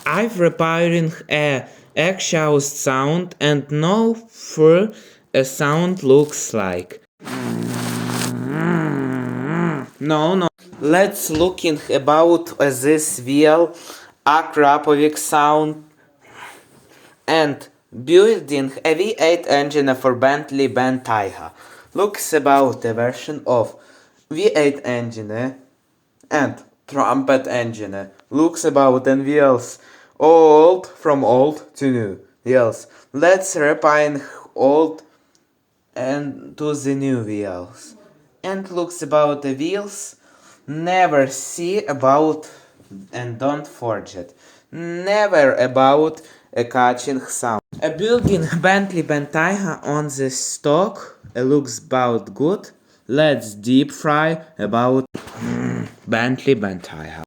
I've repairing a exhaust sound and know for a sound looks like. No. Let's looking about this wheel, a Krapovic sound, and building a V8 engine for Bentley BENTAYGA. Looks about a version of V8 engine and trumpet engine. Looks about and wheels from old to new wheels. Let's repine old and to the new wheels. And looks about the wheels. Never see about and don't forget. Never about a catching sound. A building Bentley BENTAYGA on the stock. It looks about good. Let's deep fry about Bentley BENTAYGA.